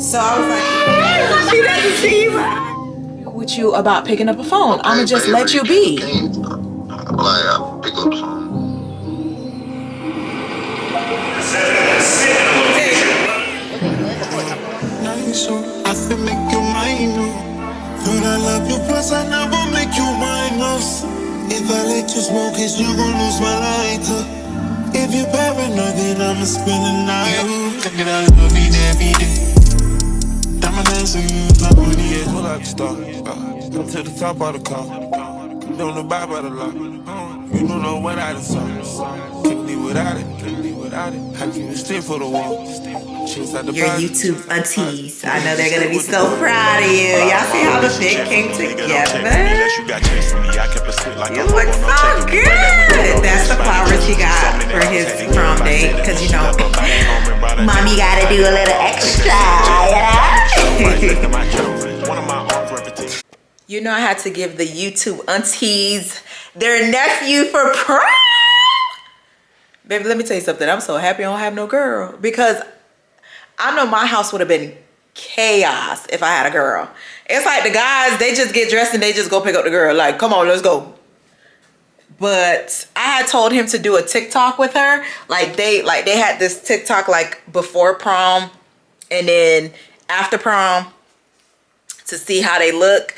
So I was like, she doesn't see you. With you about picking up a phone. I'ma just let you be. Like, I pick up the phone. I feel make you mine. Girl, I love you, plus I never make you minus. If I let you smoke it, you gon' lose my lighter. If you paranoid, then I'ma spend the night. You take it out of me, every day. Diamond dancing, you like on the edge, pull out the star. Come to the top of the car. Don't look back by the lot. You don't know what I done saw. Couldn't live without it, couldn't live without it. How can you stick for the wall? Your YouTube aunties. I know they're gonna be so proud of you. Y'all see how the fit came together? You look so good. That's the flowers he got for his prom date. Cause you know, mommy gotta do a little extra. You know I had to give the YouTube aunties their nephew for prom. Baby, let me tell you something. I'm so happy I don't have no girl. Because I know my house would have been chaos if I had a girl. It's like the guys, they just get dressed and they just go pick up the girl. Like, come on, let's go. But I had told him to do a TikTok with her. Like they had this TikTok like before prom and then after prom to see how they look.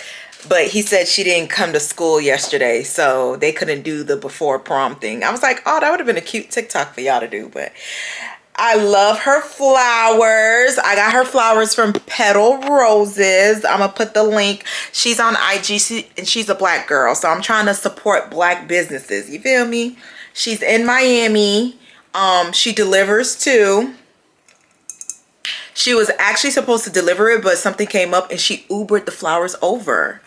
But he said she didn't come to school yesterday, so they couldn't do the before prom thing. I was like, oh, that would have been a cute TikTok for y'all to do. But I love her flowers. I got her flowers from Petal Roses. I'm gonna put the link. She's on IG and she's a black girl, so I'm trying to support black businesses. You feel me? She's in Miami. She delivers too. She was actually supposed to deliver it, but something came up and she Ubered the flowers over.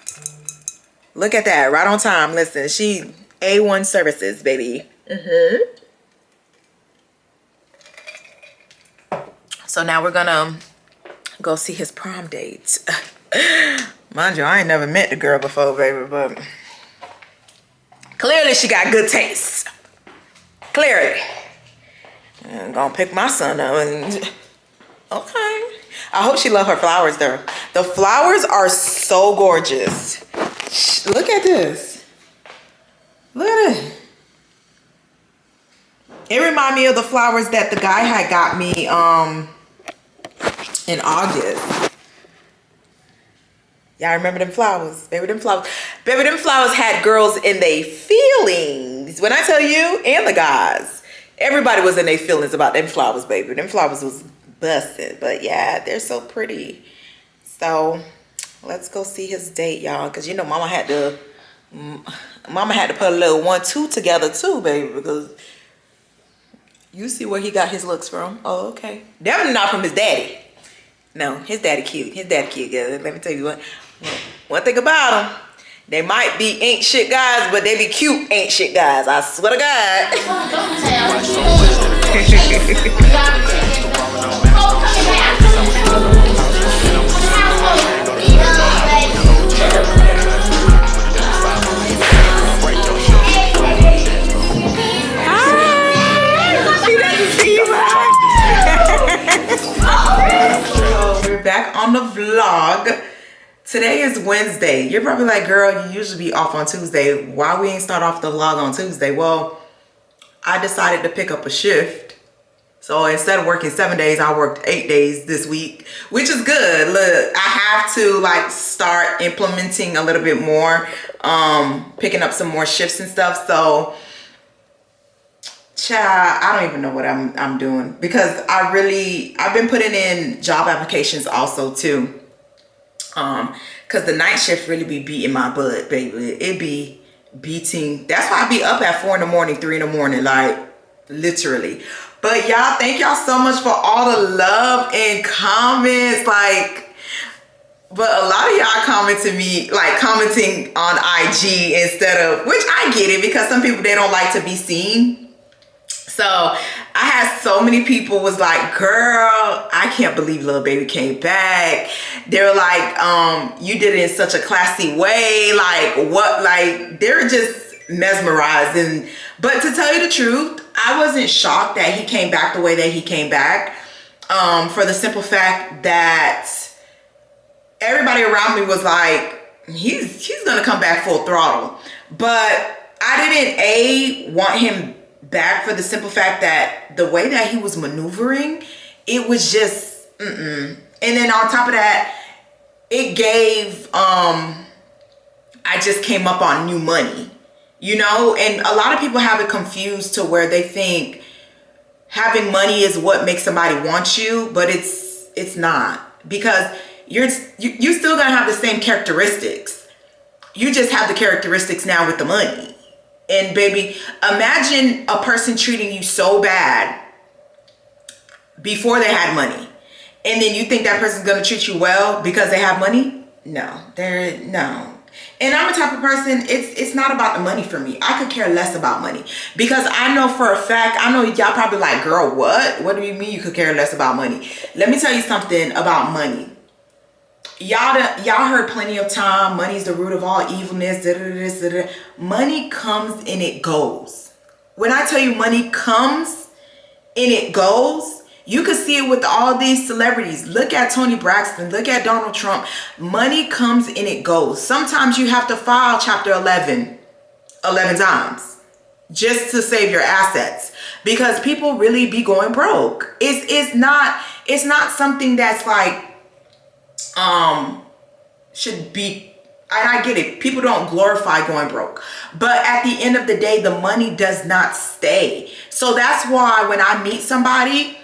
Look at that, right on time. Listen, she A1 services, baby. So now we're gonna go see his prom date. Mind you, I ain't never met the girl before, baby, but clearly she got good taste. Clearly. I'm gonna pick my son up and okay. I hope she love her flowers though. The flowers are so gorgeous. Look at this. Look at it. It reminds me of the flowers that the guy had got me in August. Y'all remember them flowers? Baby, them flowers. Baby, them flowers had girls in their feelings. When I tell you, and the guys, everybody was in their feelings about them flowers, baby. Them flowers was busted. But yeah, they're so pretty. So let's go see his date, y'all. Because you know mama had to put a little 1-2 together too, baby. Because you see where he got his looks from. Oh, okay. Definitely not from his daddy. No, his daddy cute. His daddy cute. Let me tell you one thing about them. They might be ain't shit guys, but they be cute ain't shit guys. I swear to So we're back on the vlog. Today is Wednesday. You're probably like, girl, you usually be off on Tuesday. Why we ain't start off the vlog on Tuesday? Well, I decided to pick up a shift. So instead of working 7 days, I worked 8 days this week, which is good. Look, I have to like start implementing a little bit more, picking up some more shifts and stuff. So child, I don't even know what I'm doing because I've been putting in job applications also too. Cause the night shift really be beating my butt, baby. It be beating. That's why I be up at 4 in the morning, 3 in the morning, like literally. But y'all, thank y'all so much for all the love and comments. Like, but a lot of y'all commenting on IG instead of, which I get it because some people, they don't like to be seen. So I had so many people was like, girl, I can't believe Lil Baby came back. They were like, you did it in such a classy way. Like what, like they're just mesmerized. But to tell you the truth, I wasn't shocked that he came back the way that he came back. For the simple fact that everybody around me was like, he's gonna come back full throttle. But I didn't want him back for the simple fact that the way that he was maneuvering, it was just and then on top of that, it gave I just came up on new money, you know. And a lot of people have it confused to where they think having money is what makes somebody want you, but it's not, because you're still gonna have the same characteristics. You just have the characteristics now with the money. And baby, imagine a person treating you so bad before they had money, and then you think that person's gonna treat you well because they have money? No. And I'm the type of person, it's not about the money for me. I could care less about money, because I know for a fact, I know y'all probably like, girl, what do you mean you could care less about money? Let me tell you something about money. Y'all heard plenty of time, money's the root of all evilness. Money comes and it goes. When I tell you money comes and it goes, you can see it with all these celebrities. Look at Toni Braxton. Look at Donald Trump. Money comes and it goes. Sometimes you have to file Chapter 11 times just to save your assets, because people really be going broke. It's not something that's like should be. And I get it. People don't glorify going broke. But at the end of the day, the money does not stay. So that's why when I meet somebody,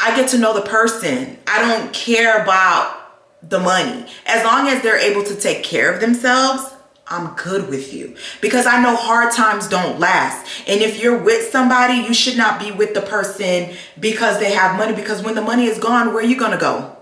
I get to know the person. I don't care about the money. As long as they're able to take care of themselves, I'm good with you. Because I know hard times don't last. And if you're with somebody, you should not be with the person because they have money. Because when the money is gone, where are you going to go?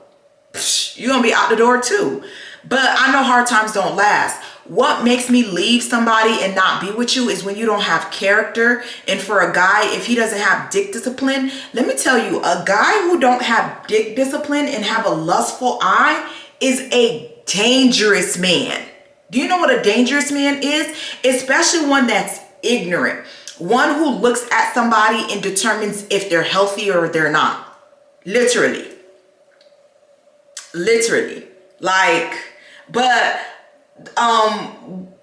You're going to be out the door too. But I know hard times don't last. What makes me leave somebody and not be with you is when you don't have character. And for a guy, if he doesn't have dick discipline, let me tell you, a guy who don't have dick discipline and have a lustful eye is a dangerous man. Do you know what a dangerous man is? Especially one that's ignorant. One who looks at somebody and determines if they're healthy or they're not. Literally. Like, but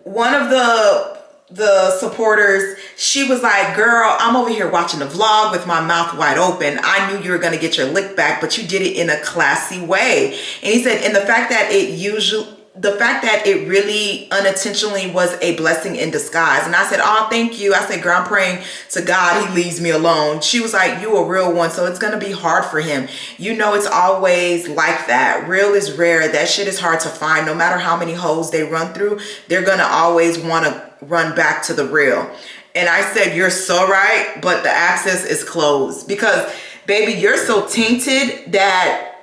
one of the supporters, she was like, girl, I'm over here watching the vlog with my mouth wide open. I knew you were going to get your lick back, but you did it in a classy way. And he said, and the fact that it really unintentionally was a blessing in disguise. And I said, oh, thank you. I said, girl, I'm praying to God he leaves me alone. She was like, you a real one, so it's going to be hard for him. You know, it's always like that. Real is rare. That shit is hard to find. No matter how many hoes they run through, they're going to always want to run back to the real. And I said, you're so right, but the access is closed. Because, baby, you're so tainted that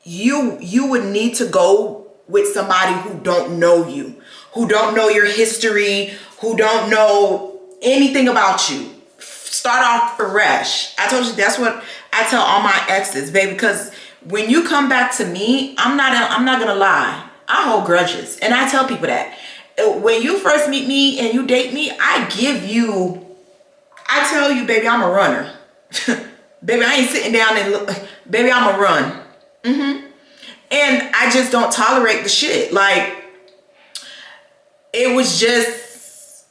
you would need to go with somebody who don't know you, who don't know your history, who don't know anything about you. Start off fresh. I told you that's what I tell all my exes, baby, because when you come back to me, I'm not gonna lie, I hold grudges. And I tell people that. When you first meet me and you date me, I tell you, baby, I'm a runner. Baby, I ain't sitting down and look, baby, I'm a run. And I just don't tolerate the shit. Like, it was just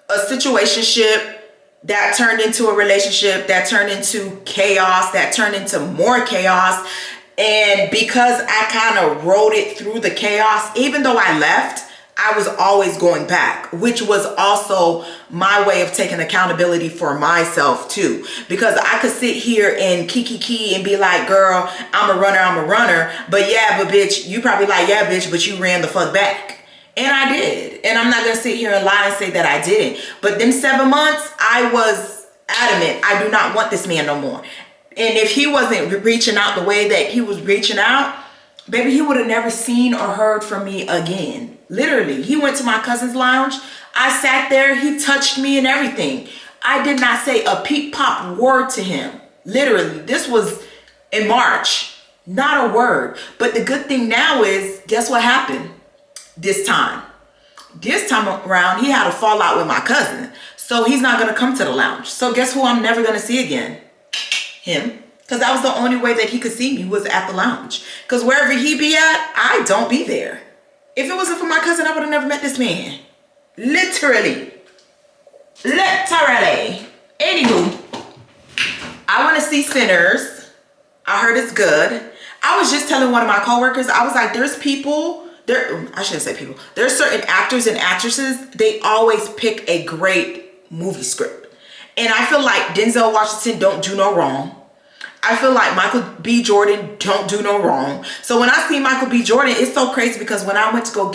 a situationship that turned into a relationship, that turned into chaos, that turned into more chaos. And because I kind of rode it through the chaos, even though I left, I was always going back, which was also my way of taking accountability for myself too. Because I could sit here and kiki and be like, girl, I'm a runner. But bitch, you probably like, yeah, bitch, but you ran the fuck back. And I did. And I'm not going to sit here and lie and say that I didn't. But them 7 months, I was adamant. I do not want this man no more. And if he wasn't reaching out the way that he was reaching out, baby, he would have never seen or heard from me again. Literally, he went to my cousin's lounge. I sat there. He touched me and everything. I did not say a peep pop word to him. Literally, this was in March. Not a word. But the good thing now is, guess what happened this time? This time around, he had a fallout with my cousin. So he's not going to come to the lounge. So guess who I'm never going to see again? Him. Because Because that was the only way that he could see me was at the lounge. Because wherever he be at, I don't be there. If it wasn't for my cousin, I would have never met this man. Literally. Anywho, I want to see Sinners. I heard it's good. I was just telling one of my coworkers, I was like, there's people, I shouldn't say people. There's certain actors and actresses, they always pick a great movie script. And I feel like Denzel Washington don't do no wrong. I feel like Michael B. Jordan don't do no wrong. So when I see Michael B. Jordan, it's so crazy because when I went to go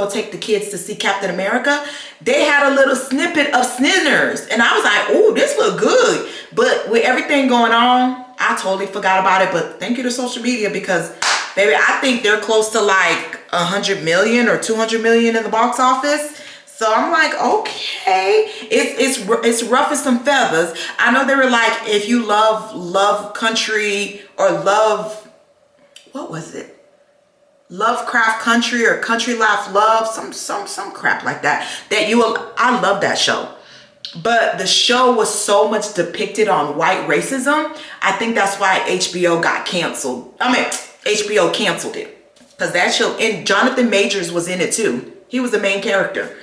take the kids to see Captain America, they had a little snippet of Sinners. And I was like, oh, this look good. But with everything going on, I totally forgot about it. But thank you to social media because, baby, I think they're close to like 100 million or 200 million in the box office. So I'm like, okay, it's rough as some feathers. I know they were like, if you love country or love, what was it? Lovecraft Country or Country Life Love, some crap like that. I love that show. But the show was so much depicted on white racism. I think that's why HBO got canceled. HBO canceled it. Because that show, and Jonathan Majors was in it too. He was the main character.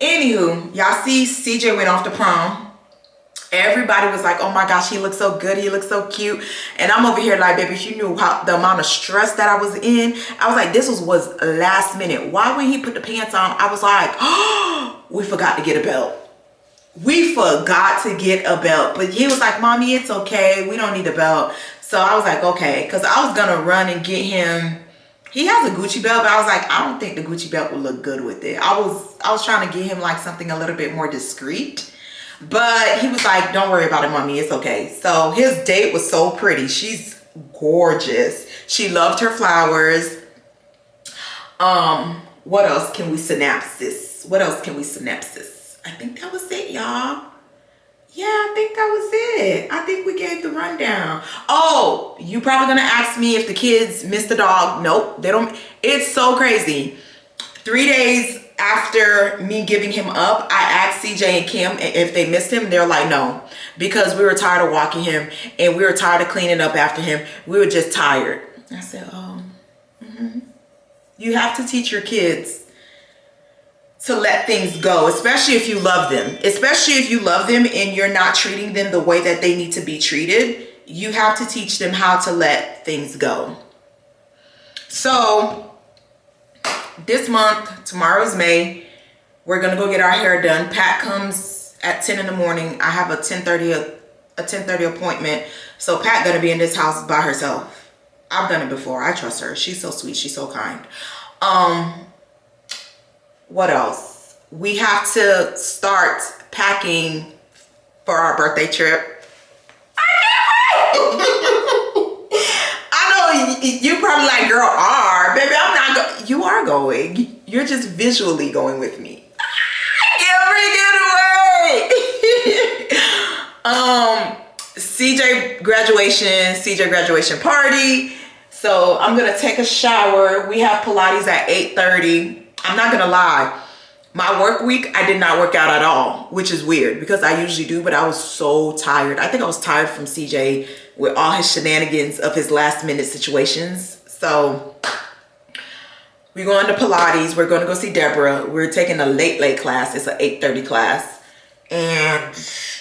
Anywho, y'all see CJ went off to prom. Everybody was like, oh my gosh, he looks so good. He looks so cute. And I'm over here like, baby, if you knew how the amount of stress that I was in, I was like, this was last minute. Why when he put the pants on, I was like, oh, we forgot to get a belt. We forgot to get a belt. But he was like, mommy, it's okay. We don't need a belt. So I was like, okay. Because I was going to run and get him. He has a Gucci belt, but I was like, I don't think the Gucci belt would look good with it. I was trying to get him like something a little bit more discreet. But he was like, don't worry about it, mommy. It's okay. So his date was so pretty. She's gorgeous. She loved her flowers. What else can we synopsis? I think that was it, y'all. Yeah, I think that was it. I think we gave the rundown. Oh, you probably gonna ask me if the kids missed the dog. Nope, they don't. It's so crazy. 3 days after me giving him up, I asked CJ and Kim if they missed him. They're like, no, because we were tired of walking him and we were tired of cleaning up after him. We were just tired. I said, oh, you have to teach your kids to let things go, especially if you love them. Especially if you love them and you're not treating them the way that they need to be treated. You have to teach them how to let things go. So this month, tomorrow's May, we're gonna go get our hair done. Pat comes at 10 in the morning. I have a 10:30 appointment. So Pat gonna be in this house by herself. I've done it before. I trust her. She's so sweet. She's so kind. What else? We have to start packing for our birthday trip. I know you probably like, girl, baby, I'm not you are going. You're just visually going with me. CJ graduation party. So I'm gonna take a shower. We have Pilates at 8:30. I'm not gonna lie, my work week, I did not work out at all, which is weird because I usually do, but I was so tired. I think I was tired from CJ with all his shenanigans of his last minute situations. So we're going to Pilates. We're going to go see Deborah. We're taking a late class. It's an 8:30 class. And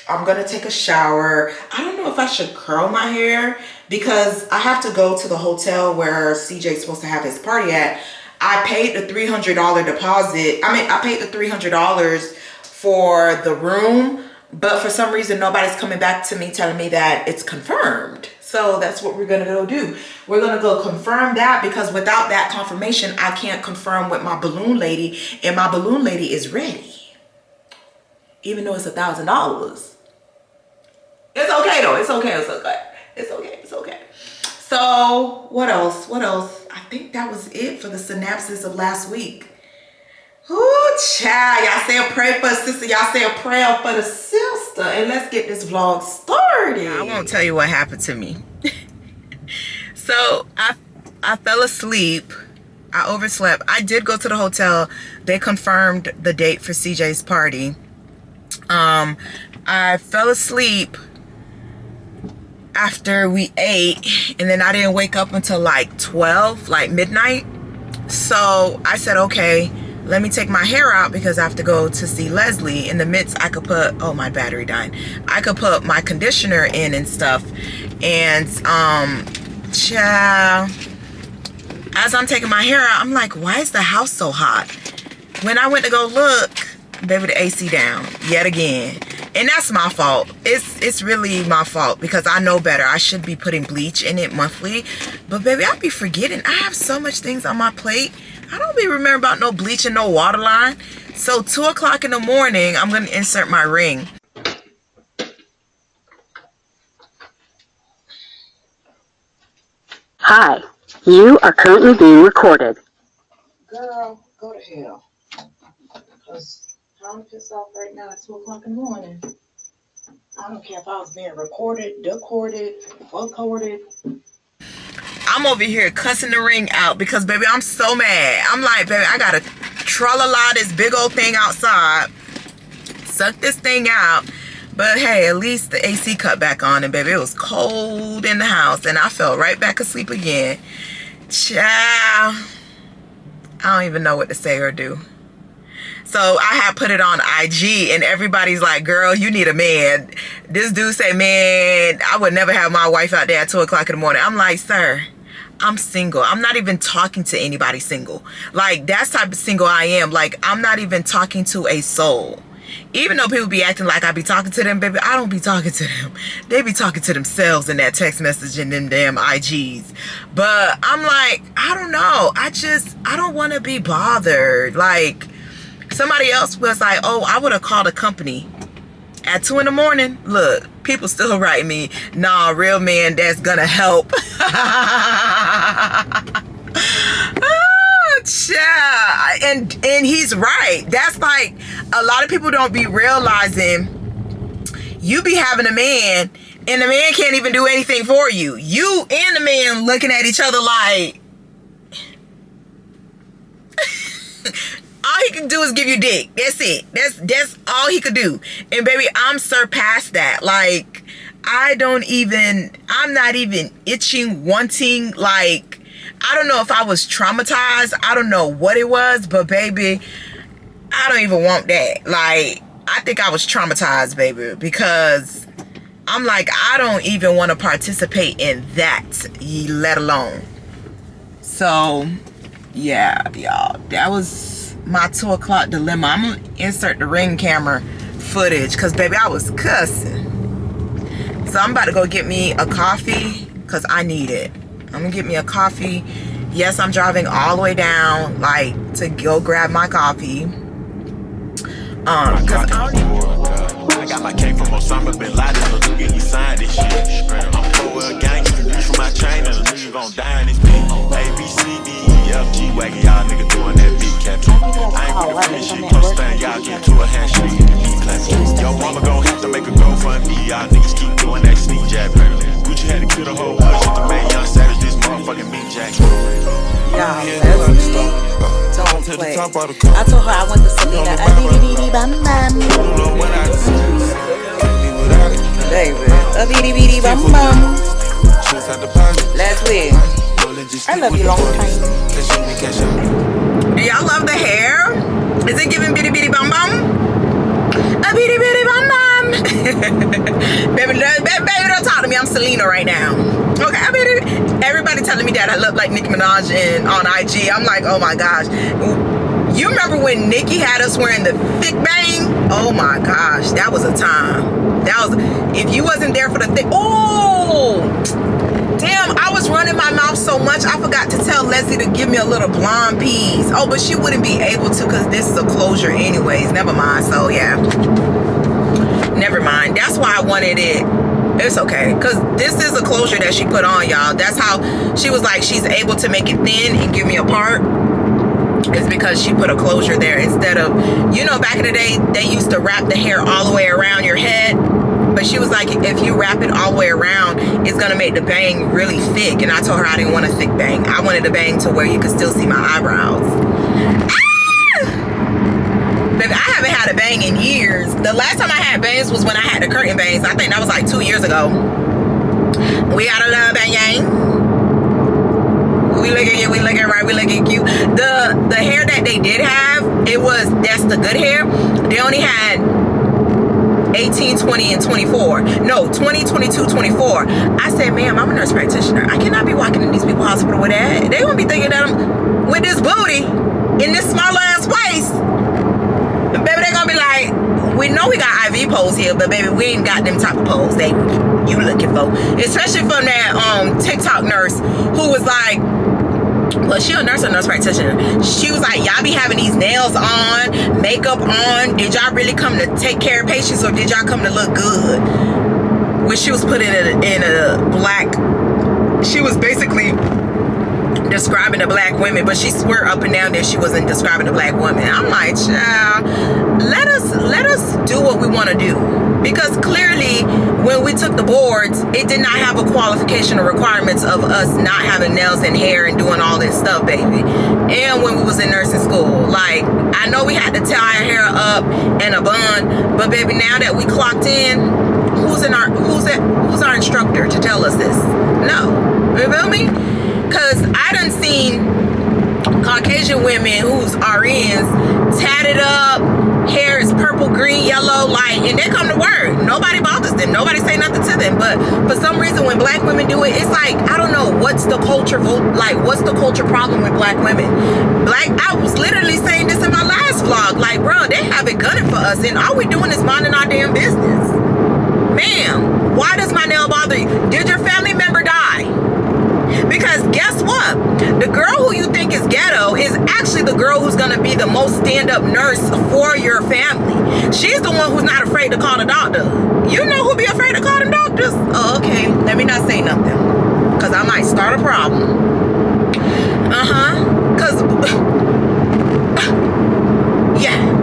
I'm going to take a shower. I don't know if I should curl my hair because I have to go to the hotel where CJ's supposed to have his party at. I paid the $300 deposit. I paid the $300 for the room, but for some reason, nobody's coming back to me telling me that it's confirmed. So that's what we're gonna go do. We're gonna go confirm that because without that confirmation, I can't confirm with my balloon lady, and my balloon lady is ready. Even though it's $1,000. It's okay though, it's okay. So what else? I think that was it for the synopsis of last week. Ooh, child, y'all say a prayer for a sister. Y'all say a prayer for the sister. And let's get this vlog started. I won't tell you what happened to me. So I fell asleep. I overslept. I did go to the hotel. They confirmed the date for CJ's party. I fell asleep after we ate, and then I didn't wake up until like 12, like midnight. So I said, okay, let me take my hair out because I have to go to see Leslie. In the midst, I could put, oh, my battery died. I could put my conditioner in and stuff. And child, as I'm taking my hair out, I'm like, why is the house so hot? When I went to go look, baby, the AC down yet again. And that's my fault. It's really my fault because I know better. I should be putting bleach in it monthly. But baby, I be forgetting. I have so much things on my plate. I don't be remembering about no bleach and no water line. So 2 o'clock in the morning, I'm going to insert my ring. Hi, you are currently being recorded. Girl, go to hell. Because I'm pissed off right now at 2 o'clock in the morning. I don't care if I was being recorded, decorded, recorded. I'm over here cussing the ring out because, baby, I'm so mad. I'm like, baby, I got to tra-la-la this big old thing outside. Suck this thing out. But, hey, at least the AC cut back on. And, baby, it was cold in the house. And I fell right back asleep again. Child. I don't even know what to say or do. So I had put it on IG and everybody's like, girl, you need a man. This dude say, man, I would never have my wife out there at 2 o'clock in the morning. I'm like, sir, I'm single. I'm not even talking to anybody single. Like, that's the type of single I am. Like, I'm not even talking to a soul. Even though people be acting like I be talking to them, baby, I don't be talking to them. They be talking to themselves in that text message and them damn IGs. But I'm like, I don't know. I don't want to be bothered. Like, somebody else was like, oh, I would have called a company at 2 in the morning. Look, people still write me, nah, real man, that's gonna help. Oh, child. And he's right. That's like, a lot of people don't be realizing you be having a man and the man can't even do anything for you. You and the man looking at each other like, all he can do is give you dick. That's it. That's all he could do. And baby, I'm surpassed that. Like, I'm not even itching, wanting, like, I don't know if I was traumatized. I don't know what it was, but baby, I don't even want that. Like, I think I was traumatized, baby, because I'm like, I don't even want to participate in that, let alone. So, yeah, y'all, that was my 2 o'clock dilemma. I'm gonna insert the ring camera footage because, baby, I was cussing. So I'm about to go get me a coffee because I need it. I'm gonna get me a coffee. Yes, I'm driving all the way down, like, to go grab my coffee. Cause I got my cake from Osama bin Laden, so you get signed this shit. I'm for a gang, you can reach from my chain, and a nigga gon' die in this bitch. A, B, C, D, E, F, G, wagon, y'all nigga doing that beat capture. I ain't with the finish shit, close thing, y'all get to a handshake and the beat clap. Yo, mama gon' have to make a go fund me, y'all niggas keep doing that sneak jab. Gucci had to kill the whole bunch just to make young savage this motherfucking meat jack. y'all, don't play. I told her I want the Selena. Baby, a bitty bitty bum bum. Leslie, I love you long time. Do y'all love the hair? Is it giving bitty bitty bum bum? A bitty bitty bum bum. baby, don't talk to me. I'm Selena right now. Okay, everybody telling me that I look like Nicki Minaj on IG. I'm like, oh my gosh. You remember when Nicki had us wearing the thick bang? Oh my gosh, that was a time. That was, if you wasn't there for the thick, oh, damn, I was running my mouth so much, I forgot to tell Leslie to give me a little blonde piece. Oh, but she wouldn't be able to because this is a closure anyways. Never mind, so yeah. Never mind, that's why I wanted it. It's okay, because this is a closure that she put on, y'all. That's how she was like, she's able to make it thin and give me a part. It's because she put a closure there instead of, you know, back in the day, they used to wrap the hair all the way around your head. But she was like, if you wrap it all the way around, it's going to make the bang really thick. And I told her I didn't want a thick bang. I wanted a bang to where you could still see my eyebrows. Ah! Baby, I haven't had a bang in years. The last time I had bangs was when I had the curtain bangs. I think that was like 2 years ago. We gotta love that yang. We looking right, we looking cute. The hair that they did have, that's the good hair. They only had 18, 20, and 24. No, 20, 22, 24. I said, ma'am, I'm a nurse practitioner. I cannot be walking in these people's hospital with that. They gonna be thinking that I'm with this booty in this small ass waist. And baby, they gonna be like, we know we got IV poles here, but baby, we ain't got them type of poles they you looking for. Especially from that TikTok nurse who was like, well, she a nurse practitioner. She was like, y'all be having these nails on, makeup on. Did y'all really come to take care of patients, or did y'all come to look good? When she was put in a black, she was basically describing the black women, but she swore up and down that she wasn't describing the black women. I'm like, child, let us do what we want to do, because clearly when we took the boards, it did not have a qualification or requirements of us not having nails and hair and doing all this stuff, baby. And when we was in nursing school, like, I know we had to tie our hair up and a bun, but baby, now that we clocked in, who's our instructor to tell us this? No, you feel me? Because I done seen Caucasian women who's RNs tatted up, hair is purple, green, yellow, like, and they come to work. Nobody bothers them. Nobody say nothing to them. But for some reason, when black women do it, it's like, I don't know, what's the culture problem with black women? I was literally saying this in my last vlog. Like, bro, they have it gunning for us, and all we doing is minding our damn business. Ma'am, why does my nail bother you? Did your family member die? Because guess what? The girl who you think is ghetto is actually the girl who's going to be the most stand-up nurse for your family. She's the one who's not afraid to call the doctor. You know who be afraid to call the doctors? Oh, okay. Let me not say nothing, because I might start a problem. Because, yeah.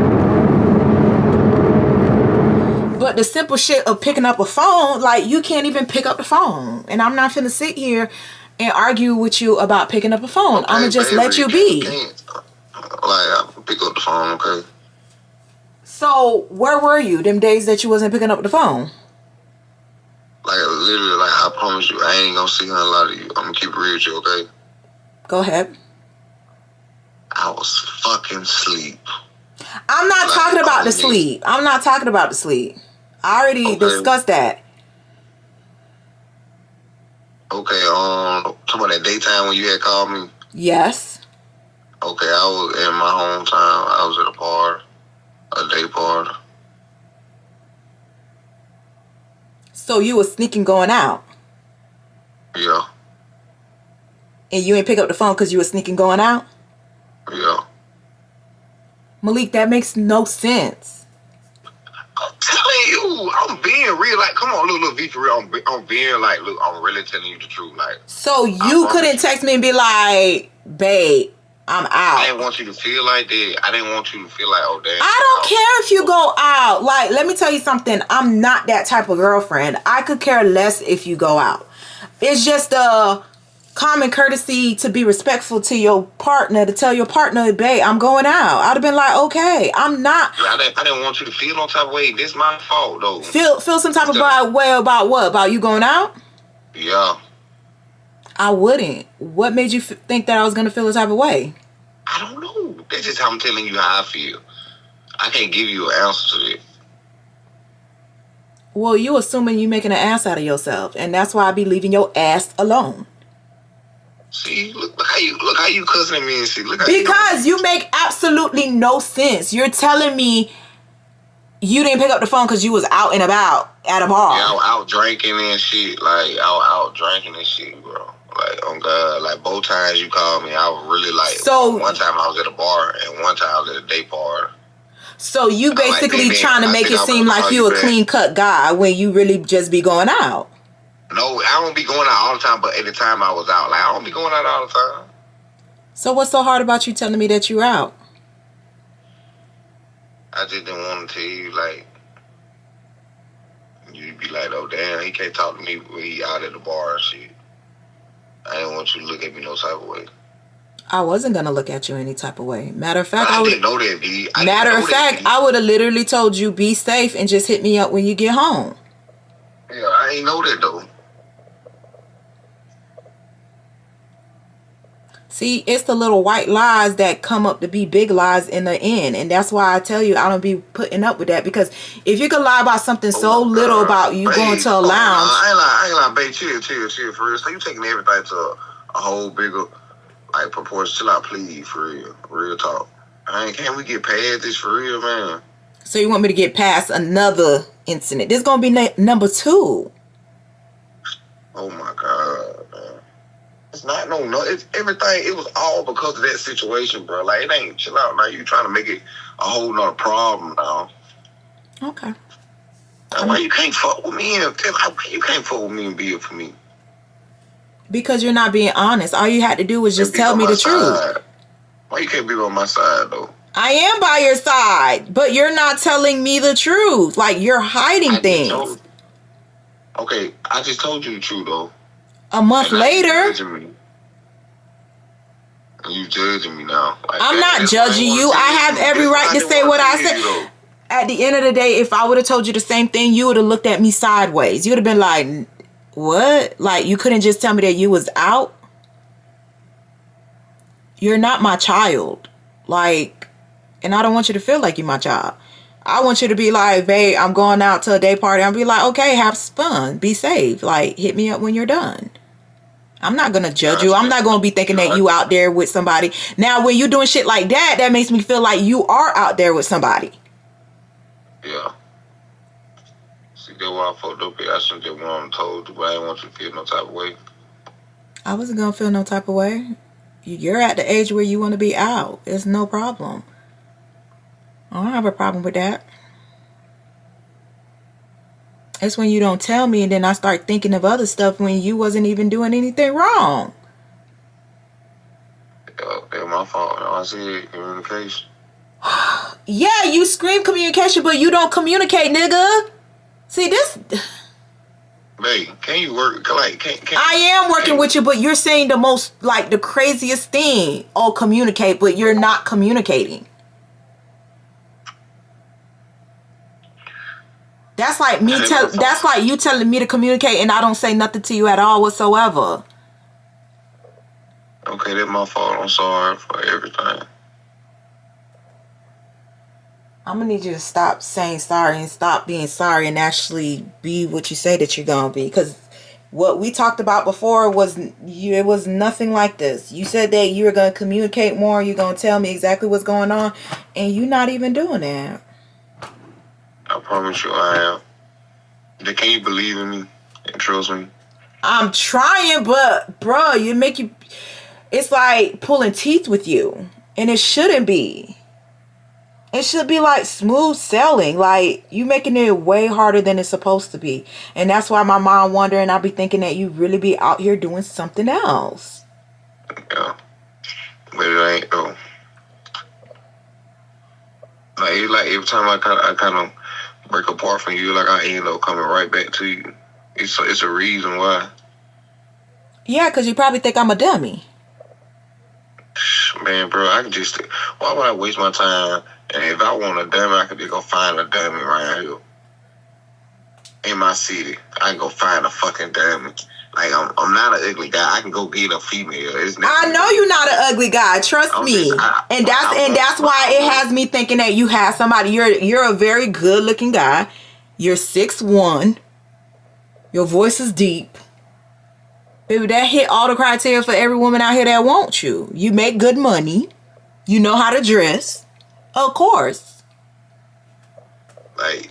But the simple shit of picking up a phone, like, you can't even pick up the phone. And I'm not finna sit here and argue with you about picking up a phone. Okay, I'm gonna just let you be. I pick up the phone, okay? So, where were you them days that you wasn't picking up the phone? Like, literally, like, I promise you, I ain't gonna see a lot of you. I'm gonna keep it real with you, okay? Go ahead. I was fucking asleep. I'm not talking about the sleep. I'm not talking about the sleep. I already discussed that. Okay, talking about that daytime when you had called me? Yes. Okay, I was in my hometown. I was at a day party. So you was sneaking going out? Yeah. And you ain't pick up the phone because you was sneaking going out? Yeah. Malik, that makes no sense. I'm telling you, I'm being real. Like, come on, look, be for real. I'm being like, look, I'm really telling you the truth. Like, so you couldn't text me and be like, babe, I'm out. I didn't want you to feel like that. I didn't want you to feel like, oh, damn. I don't care if you go out. Like, let me tell you something. I'm not that type of girlfriend. I could care less if you go out. It's just a common courtesy to be respectful to your partner, to tell your partner, babe, I'm going out. I'd have been like, okay, I'm not. I didn't want you to feel no type of way. This my fault, though. Feel some type of way about what? About you going out? Yeah. I wouldn't. What made you think that I was going to feel a type of way? I don't know. That's just how I'm telling you how I feel. I can't give you an answer to that. Well, you assuming you making an ass out of yourself, and that's why I be leaving your ass alone. See, look how you cussing at me and see. Because you make absolutely no sense. You're telling me you didn't pick up the phone because you was out and about at a bar. Yeah, I was out drinking and shit. Like, I was out drinking and shit, bro. Like, oh God, like both times you called me, I was really like. So one time I was at a bar and one time I was at a day party. So you basically like, trying to make it seem like you a clean cut guy when you really just be going out. No, I don't be going out all the time, but at the time I was out. Like, I don't be going out all the time. So what's so hard about you telling me that you're out? I just didn't want to tell you, like, you'd be like, oh, damn, he can't talk to me when he out at the bar and shit. I didn't want you to look at me no type of way. I wasn't going to look at you any type of way. Matter of fact, I didn't know that, B. I would have literally told you, be safe and just hit me up when you get home. Yeah, I ain't know that, though. See, it's the little white lies that come up to be big lies in the end. And that's why I tell you I don't be putting up with that. Because if you can lie about something so little about you going to a lounge. I ain't lying, babe. Chill, for real. So you taking everything to a whole bigger, like, proportion. Chill out, please, for real. Real talk. Can't we get past this for real, man? So you want me to get past another incident? This gonna be number 2. Oh, my God, man. It's not it's everything. It was all because of that situation, bro. Like, it ain't. Chill out now. You trying to make it a whole nother problem now. Okay. Why you can't fuck with me and you can't fuck with me and be it for me? Because you're not being honest. All you had to do was just tell me the truth. Why you can't be on my side though? I am by your side, but you're not telling me the truth. Like, you're hiding things. Okay, I just told you the truth though. A month later. You judging me now. Like, I'm not judging you. I have every right to say what I say. At the end of the day, if I would have told you the same thing, you would have looked at me sideways. You would have been like, what? Like, you couldn't just tell me that you was out? You're not my child. Like, and I don't want you to feel like you're my child. I want you to be like, babe, I'm going out to a day party. I'll be like, okay, have fun. Be safe. Like, hit me up when you're done. I'm not going to judge you. I'm not going to be thinking that you out there with somebody. Now, when you're doing shit like that, that makes me feel like you are out there with somebody. Yeah. See, that's why I fucked up here. I shouldn't have went and told you, but I didn't want you to feel no type of way. I wasn't going to feel no type of way. You're at the age where you want to be out. It's no problem. I don't have a problem with that. It's when you don't tell me and then I start thinking of other stuff when you wasn't even doing anything wrong. Yeah, that's my fault. I said communication. Yeah, you scream communication, but you don't communicate, nigga. See, this... Babe, can you work? Like, can I am working with you, but you're saying the most, like, the craziest thing. Oh, communicate, but you're not communicating. That's like me that's like you telling me to communicate and I don't say nothing to you at all whatsoever. Okay, that's my fault. I'm sorry for everything. I'm gonna need you to stop saying sorry and stop being sorry and actually be what you say that you're gonna be. Because what we talked about before it was nothing like this. You said that you were gonna communicate more. You're gonna tell me exactly what's going on, and you're not even doing that. I promise you I am. Can you believe in me and trust me? I'm trying, but bro, it's like pulling teeth with you, and it shouldn't be. It should be like smooth sailing. Like, you making it way harder than it's supposed to be. And that's why my mom wondering, I be thinking that you really be out here doing something else. Yeah. But it ain't though. Like every time I kind of break apart from you, like I end up coming right back to you. It's a reason why. Yeah, because you probably think I'm a dummy. Man, bro, why would I waste my time? And if I want a dummy, I could just go find a dummy right here. In my city. I can go find a fucking dummy. Like, I'm not an ugly guy. I can go get a female. I know you're not an ugly guy. Trust me. And that's why it has me thinking that you have somebody. You're a very good looking guy. You're 6'1". Your voice is deep. Baby, that hit all the criteria for every woman out here that wants you. You make good money. You know how to dress. Of course. Like,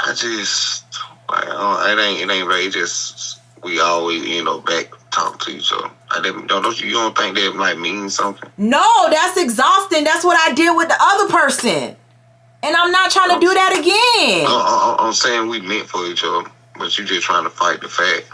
it ain't right. We always end up back talking to each other. You don't think that might mean something? No, that's exhausting. That's what I did with the other person. And I'm not trying to do that again. I'm saying we meant for each other, but you just trying to fight the fact.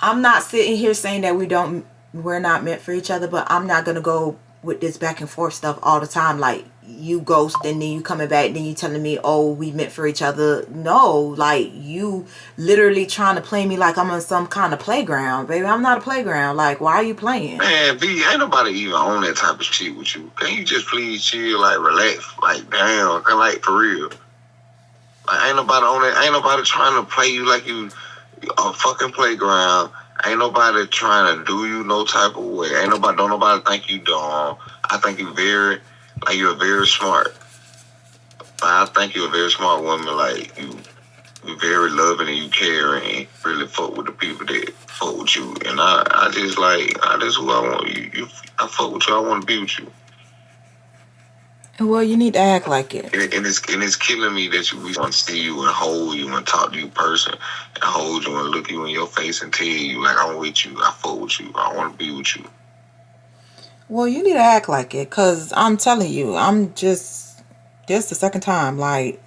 I'm not sitting here saying that we're not meant for each other, but I'm not going to go with this back and forth stuff all the time. Like, you ghost and then you coming back, then you telling me, oh, we meant for each other. No, like, you literally trying to play me like I'm on some kind of playground. Baby, I'm not a playground. Like, why are you playing? Man, B, ain't nobody even on that type of shit with you. Can you just please chill, like, relax, like, damn, like, for real. Like, ain't nobody on that. Ain't nobody trying to play you like you a fucking playground. Ain't nobody trying to do you no type of way. Don't nobody think you dumb. I think you're very smart. I think you're a very smart woman. Like, you're very loving and you care and really fuck with the people that fuck with you. And I just who I want. I fuck with you. I want to be with you. Well, you need to act like it. And it's killing me that we want to see you and hold you and talk to you in person and hold you and look you in your face and tell you, like, I'm with you, I fuck with you, I want to be with you. Well, you need to act like it, because I'm telling you, this the second time, like,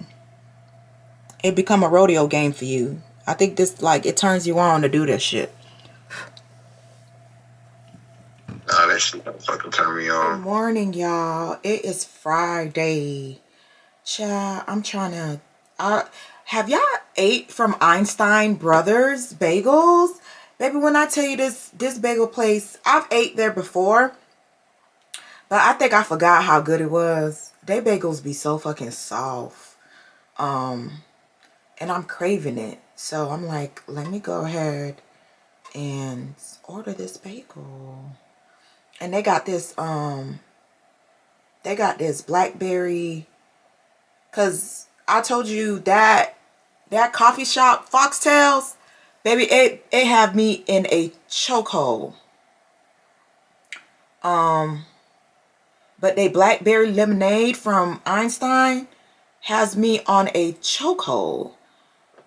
it become a rodeo game for you. I think this, like, it turns you on to do this shit. Nah, that shit don't fucking turn me on. Good morning, y'all. It is Friday. Child, I'm trying to... have y'all ate from Einstein Brothers Bagels? Baby, when I tell you this bagel place, I've ate there before. But I think I forgot how good it was. They bagels be so fucking soft. And I'm craving it. So I'm like, let me go ahead and order this bagel. And they got this blackberry, cause I told you that coffee shop, Foxtails, baby, it have me in a chokehold. But they blackberry lemonade from Einstein has me on a chokehold.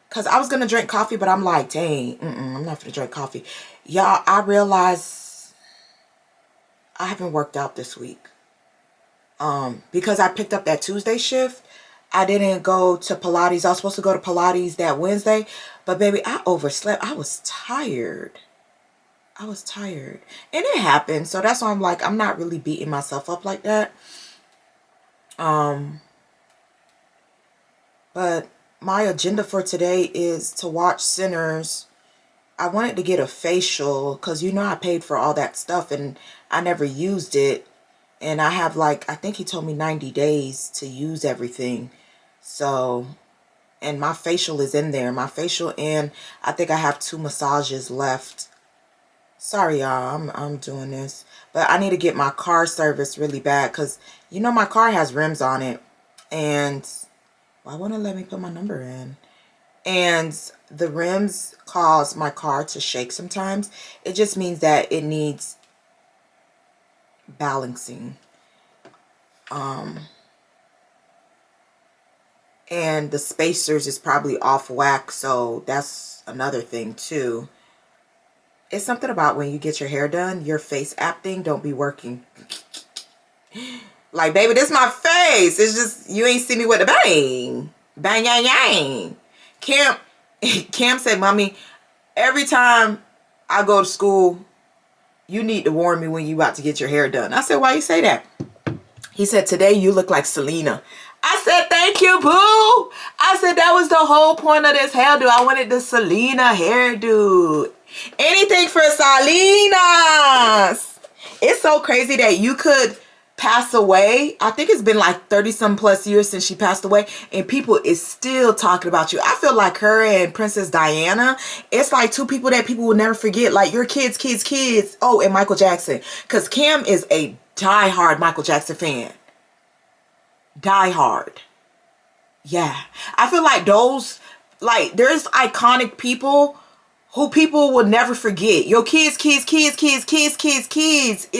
Cause I was gonna drink coffee, but I'm like, dang, I'm not gonna drink coffee. Y'all, I realized I haven't worked out this week. Because I picked up that Tuesday shift. I didn't go to Pilates. I was supposed to go to Pilates that Wednesday. But baby, I overslept. I was tired. And it happened. So that's why I'm like, I'm not really beating myself up like that. But my agenda for today is to watch Sinners. I wanted to get a facial because, you know, I paid for all that stuff and I never used it. And I have, like, I think he told me 90 days to use everything. So, and my facial is in there. My facial, and I think I have 2 massages left. Sorry, y'all, I'm doing this. But I need to get my car serviced really bad because, you know, my car has rims on it. And why won't it let me put my number in? And the rims cause my car to shake sometimes. It just means that it needs balancing. And the spacers is probably off whack, so that's another thing too. It's something about when you get your hair done, your face app thing don't be working. Like, baby, this is my face. It's just, you ain't see me with the bang. Bang, yang, yang. Cam said, Mommy, every time I go to school, you need to warn me when you about to get your hair done. I said, why you say that? He said, today you look like Selena. I said, thank you, boo. I said, that was the whole point of this hairdo. I wanted the Selena hairdo. Anything for Salinas. It's so crazy that you could pass away. I think it's been like 30-some plus years since she passed away, and people is still talking about you. I feel like her and Princess Diana, it's like 2 people that people will never forget. Like your kids. Oh, and Michael Jackson, because Cam is a diehard Michael Jackson fan. Diehard. Yeah, I feel like those, like, there's iconic people who people will never forget. Your kids is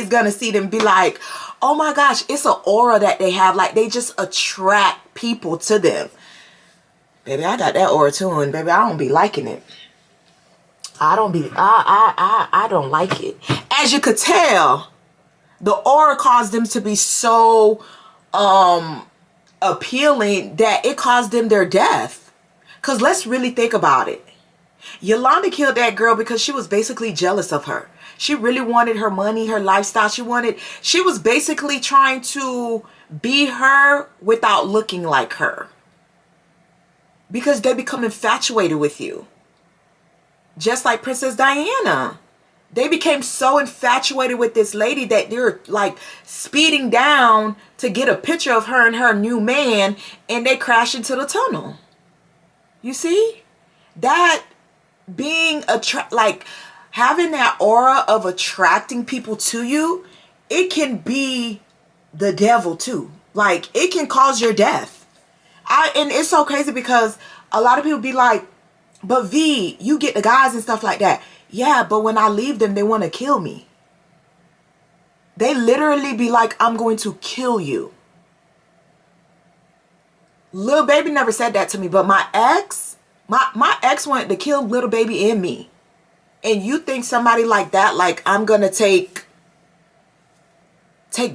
gonna see them and be like, oh my gosh, it's an aura that they have. Like, they just attract people to them. Baby, I got that aura too, and baby, I don't be liking it. I don't like it. As you could tell, the aura caused them to be so appealing that it caused them their death. Because let's really think about it. Yolanda killed that girl because she was basically jealous of her. She really wanted her money, her lifestyle. She was basically trying to be her without looking like her. Because they become infatuated with you. Just like Princess Diana. They became so infatuated with this lady that they're like speeding down to get a picture of her and her new man, and they crash into the tunnel. You see? That being like having that aura of attracting people to you, it can be the devil too. Like, it can cause your death. And it's so crazy because a lot of people be like, but V, you get the guys and stuff like that. Yeah, but when I leave them, they want to kill me. They literally be like, I'm going to kill you. Lil Baby never said that to me, but my ex wanted to kill Lil Baby and me. And you think somebody like that, like, I'm going to take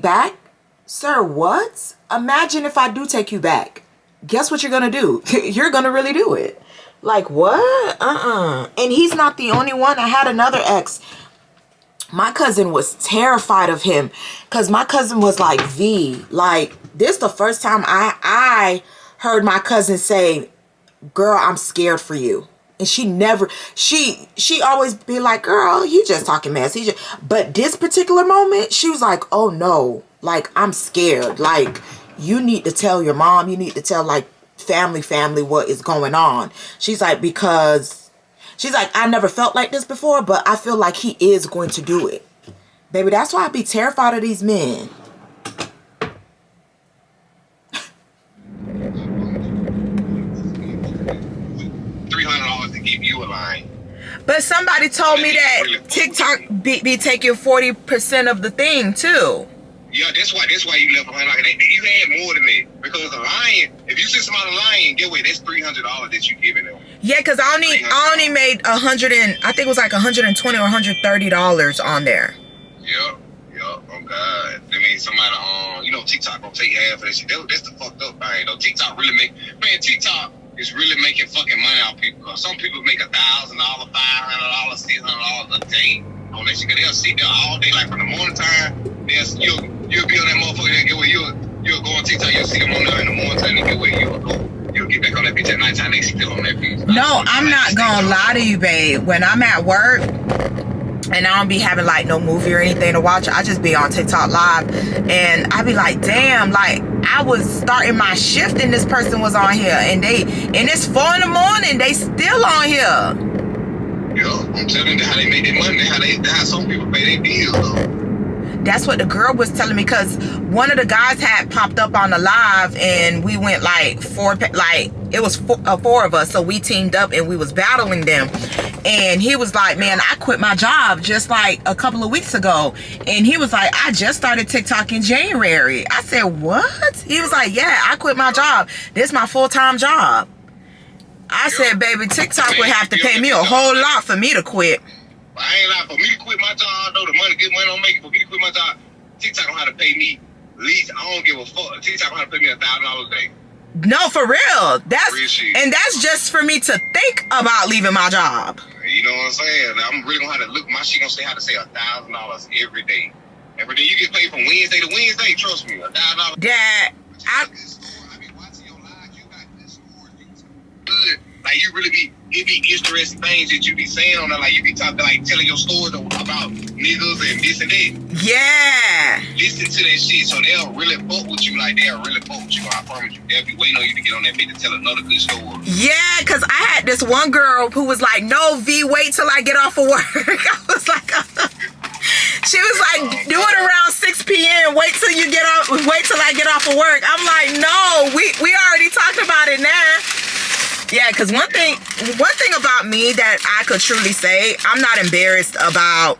back? Sir, what? Imagine if I do take you back. Guess what you're going to do? You're going to really do it. Like, what? And he's not the only one. I had another ex. My cousin was terrified of him because my cousin was like, V, like, this the first time I heard my cousin say, girl, I'm scared for you. And she always be like, girl, you just talking mess. But this particular moment, she was like, oh no, like, I'm scared. Like, you need to tell your mom. You need to tell, like, family what is going on. She's like, because she's like, I never felt like this before, but I feel like he is going to do it. Baby, that's why I be terrified of these men. $300 to keep you alive. But somebody told me that TikTok be taking 40% of the thing too. Yeah, that's why you left behind. Like, you had more than that. Because a lion, if you see somebody lying, get away, that's $300 that you giving them. Yeah, because I only made I think it was like $120 or $130 on there. Yeah, oh God. I mean, somebody TikTok gonna take half of that shit. That's the fucked up thing, though. TikTok is really making fucking money out of people. Cause some people make $1,000, $500, $600 a day on that shit. Cause they'll sit there all day, like from the morning time. You'll be on that motherfucker and get where you'll go on TikTok, you'll see them on there in the morning time and get where you'll get back on that bitch at nighttime, they still on that bitch. No, I'm not gonna lie to you, babe. When I'm at work and I don't be having like no movie or anything to watch, I just be on TikTok live and I be like, damn, like I was starting my shift and this person was on here and it's 4 in the morning, they still on here. Yeah, I'm telling you how they make their money, how some people pay their bills though. That's what the girl was telling me, because one of the guys had popped up on the live and we went like four of us, so we teamed up and we was battling them. And he was like, man, I quit my job just like a couple of weeks ago. And he was like, I just started TikTok in January. I said, what? He was like, yeah, I quit my job. This is my full-time job. I said, baby, TikTok would have to pay me a whole lot for me to quit. I ain't lying. For me to quit my job, though, the money, good money don't make it. For me to quit my job, TikTok don't have to pay me. At least I don't give a fuck. TikTok don't have to pay me $1,000 a day. No, for real. Real shit. And that's just for me to think about leaving my job. You know what I'm saying? I'm really gonna have to look. My shit gonna say how to say $1,000 every day. Every day you get paid from Wednesday to Wednesday. Trust me, $1,000. Dad, I be watching your lives. You got good scores. Good. Like, you really be interesting things that you be saying on there. Like, you be talking, like, telling your stories about niggas and this and that. Yeah. Listen to that shit, so they'll really fuck with you. Like, they'll really fuck with you. I promise you. They'll be waiting on you to get on that bitch to tell another good story. Yeah, because I had this one girl who was like, no, V, wait till I get off of work. I was like, she was like, do it around 6 p.m. Wait till I get off of work. I'm like, no, we already talked about it now. Yeah, because one thing about me that I could truly say, I'm not embarrassed about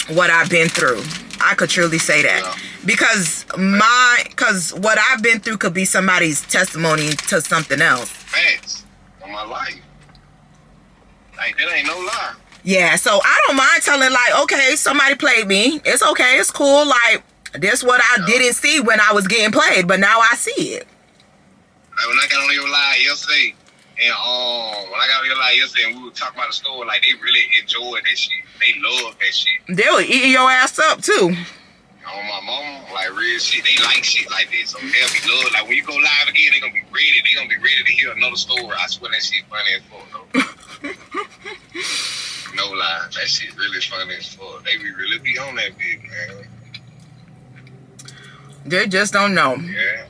what I've been through. I could truly say that. Yeah. Because what I've been through could be somebody's testimony to something else. Facts on my life. Like, that ain't no lie. Yeah, so I don't mind telling, like, okay, somebody played me. It's okay, it's cool. Like, this what I didn't see when I was getting played, but now I see it. Like, when I got on your live yesterday, and we were talking about the store, like, they really enjoyed that shit. They love that shit. They were eating your ass up too. On my mama, like, real shit. They like shit like this, so they'll be loved. Like, when you go live again, they gonna be ready. They gonna be ready to hear another story. I swear that shit funny as fuck, though. No lie, that shit really funny as fuck. They really be on that bitch, man. They just don't know. Yeah.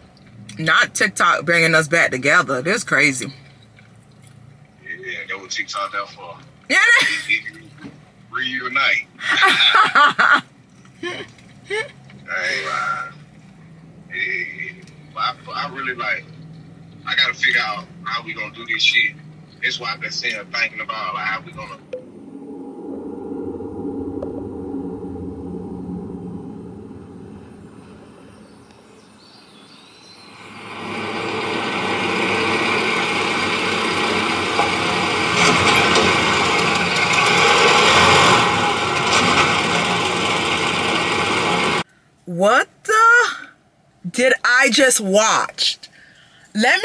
Not TikTok bringing us back together. This crazy. Yeah, that what TikTok there for. Yeah. reunite. I really like. I gotta figure out how we gonna do this shit. That's why I've been thinking about like how we gonna. What the did I just watch? Let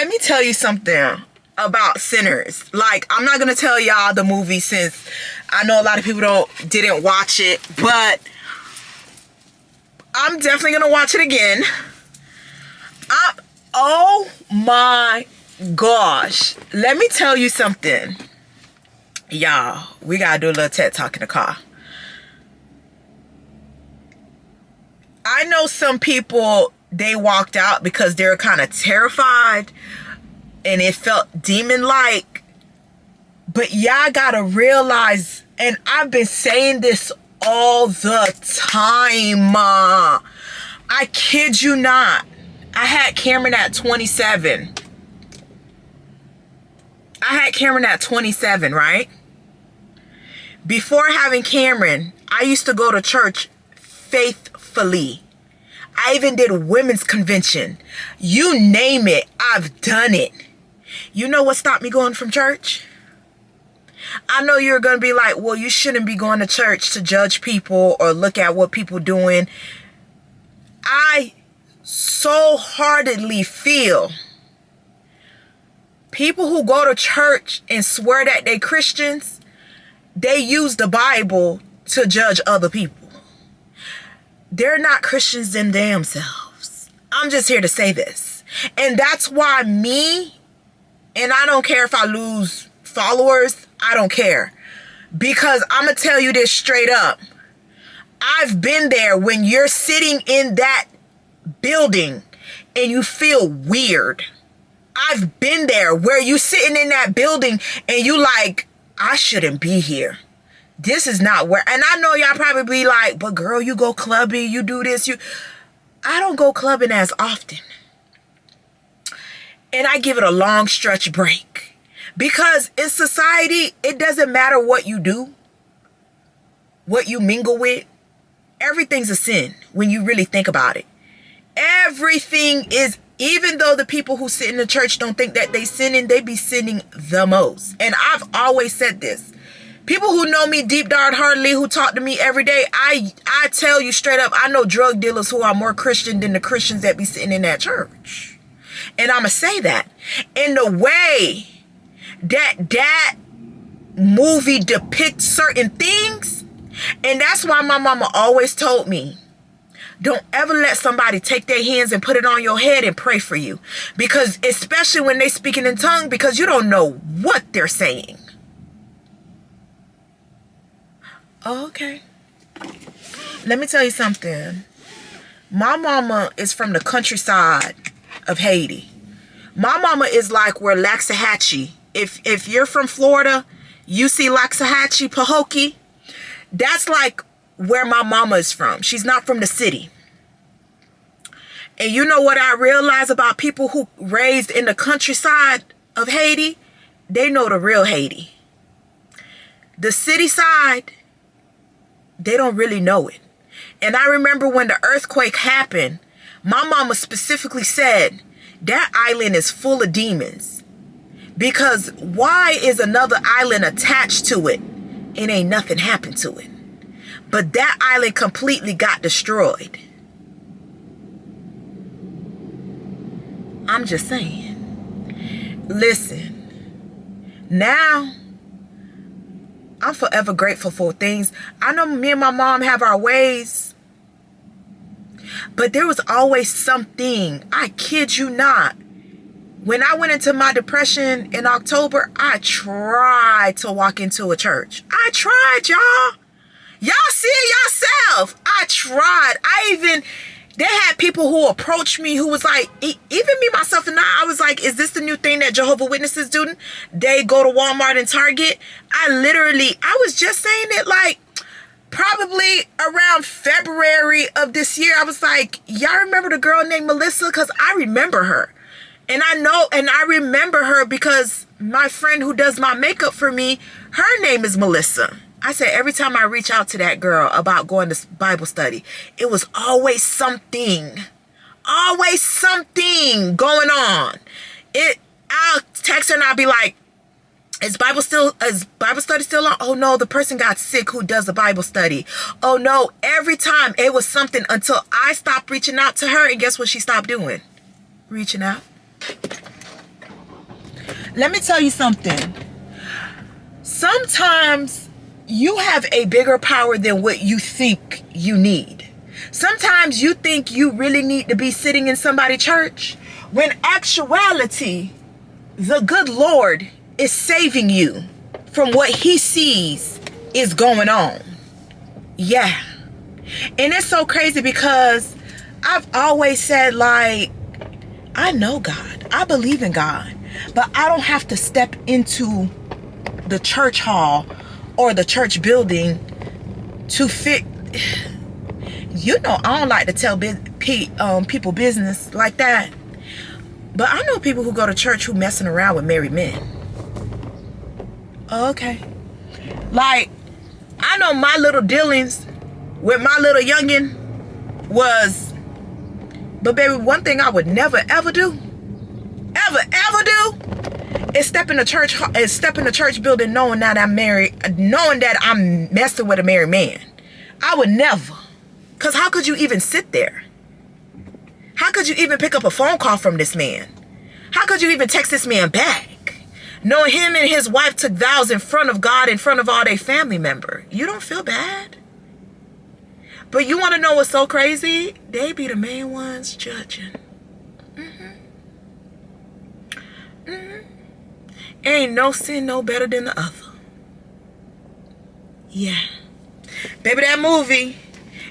me tell you something about Sinners. Like, I'm not gonna tell y'all the movie since I know a lot of people didn't watch it, but I'm definitely gonna watch it again. Oh my gosh. Let me tell you something. Y'all, we gotta do a little TED talk in the car. I know some people, they walked out because they were kind of terrified and it felt demon-like. But y'all gotta realize, and I've been saying this all the time. I kid you not. I had Cameron at 27. Right? Before having Cameron, I used to go to church faithfully. I even did women's convention. You name it, I've done it. You know what stopped me going from church? I know you're going to be like, well, you shouldn't be going to church to judge people or look at what people doing. I so heartedly feel people who go to church and swear that they Christians, they use the Bible to judge other people. They're not Christians them damn selves. I'm just here to say this. And that's why me, and I don't care if I lose followers, I don't care. Because I'm going to tell you this straight up. I've been there when you're sitting in that building and you feel weird. I've been there where you sitting in that building and you like, I shouldn't be here. This is not where, and I know y'all probably be like, but girl, you go clubbing, you do this, I don't go clubbing as often. And I give it a long stretch break. Because in society, it doesn't matter what you do, what you mingle with. Everything's a sin when you really think about it. Everything is, even though the people who sit in the church don't think that they sinning, they be sinning the most. And I've always said this. People who know me deep, dark, heartedly, who talk to me every day, I tell you straight up, I know drug dealers who are more Christian than the Christians that be sitting in that church. And I'm going to say that. In the way that movie depicts certain things, and that's why my mama always told me, don't ever let somebody take their hands and put it on your head and pray for you. Because especially when they speaking in tongue, because you don't know what they're saying. Okay. Let me tell you something. My mama is from the countryside of Haiti. My mama is like where Laxahatchee. If you're from Florida, you see Laxahatchee, Pahokee. That's like where my mama is from. She's not from the city. And you know what I realize about people who raised in the countryside of Haiti? They know the real Haiti. The city side, they don't really know it. And I remember when the earthquake happened, my mama specifically said, that island is full of demons. Because why is another island attached to it and ain't nothing happened to it? But that island completely got destroyed. I'm just saying. Listen, now I'm forever grateful for things. I know me and my mom have our ways, but there was always something. I kid you not. When I went into my depression in October, I tried to walk into a church. I tried, y'all. Y'all see it yourself. I tried. I even They had people who approached me who was like, even me, myself, and I was like, is this the new thing that Jehovah Witnesses do? They go to Walmart and Target. I was just saying it like probably around February of this year. I was like, y'all remember the girl named Melissa? Because I remember her. And I remember her because my friend who does my makeup for me, her name is Melissa. I said every time I reach out to that girl about going to Bible study, it was always something going on. I'll text her and I'll be like, is Bible study still on? Oh no, the person got sick who does the Bible study. Oh no, every time it was something until I stopped reaching out to her, and guess what she stopped doing? Reaching out. Let me tell you something. Sometimes you have a bigger power than what you think you need. Sometimes you think you really need to be sitting in somebody's church, when actuality, the good Lord is saving you from what he sees is going on. Yeah. And it's so crazy because I've always said, like, I know God. I believe in God. But I don't have to step into the church hall or the church building to fit. You know, I don't like to tell people business like that. But I know people who go to church who messing around with married men. Okay. Like, I know my little dealings with my little youngin' was, but baby, one thing I would never ever do, ever do, is step in the church building knowing that I'm married, knowing that I'm messing with a married man. I would never. Because how could you even sit there? How could you even pick up a phone call from this man? How could you even text this man back? Knowing him and his wife took vows in front of God, in front of all their family members. You don't feel bad? But you want to know what's so crazy? They be the main ones judging. Ain't no sin no better than the other. Yeah. Baby, that movie,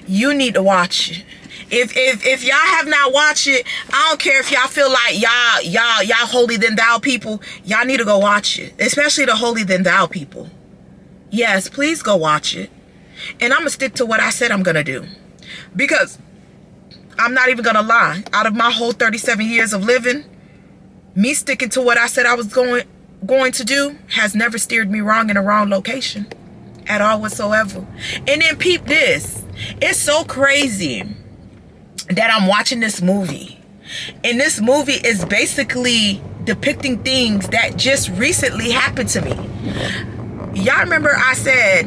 you need to watch it. If y'all have not watched it, I don't care if y'all feel like y'all holier than thou people, y'all need to go watch it. Especially the holier than thou people. Yes, please go watch it. And I'm going to stick to what I said I'm going to do. Because I'm not even going to lie. Out of my whole 37 years of living, me sticking to what I said I was going to do has never steered me wrong in a wrong location at all whatsoever. And then peep this. It's so crazy that I'm watching this movie. And this movie is basically depicting things that just recently happened to me. Y'all remember I said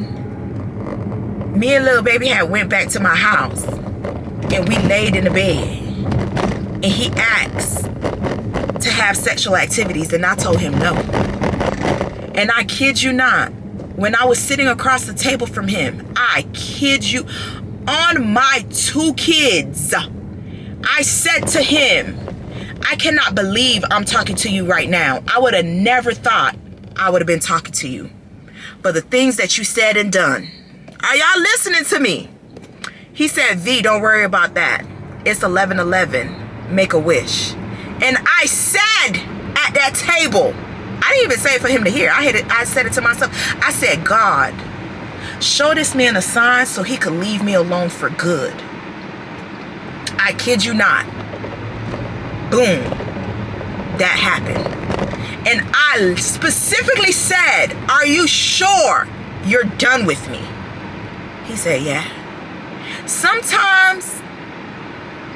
me and little baby had went back to my house and we laid in the bed and he asked to have sexual activities and I told him no. And I kid you not, when I was sitting across the table from him, I kid you, on my 2 kids, I said to him, I cannot believe I'm talking to you right now. I would have never thought I would have been talking to you. But the things that you said and done, are y'all listening to me? He said, V, don't worry about that. It's 11:11. Make a wish. And I said at that table, I didn't even say it for him to hear. I said it to myself. I said, God, show this man a sign so he could leave me alone for good. I kid you not. Boom. That happened. And I specifically said, are you sure you're done with me? He said, yeah. Sometimes,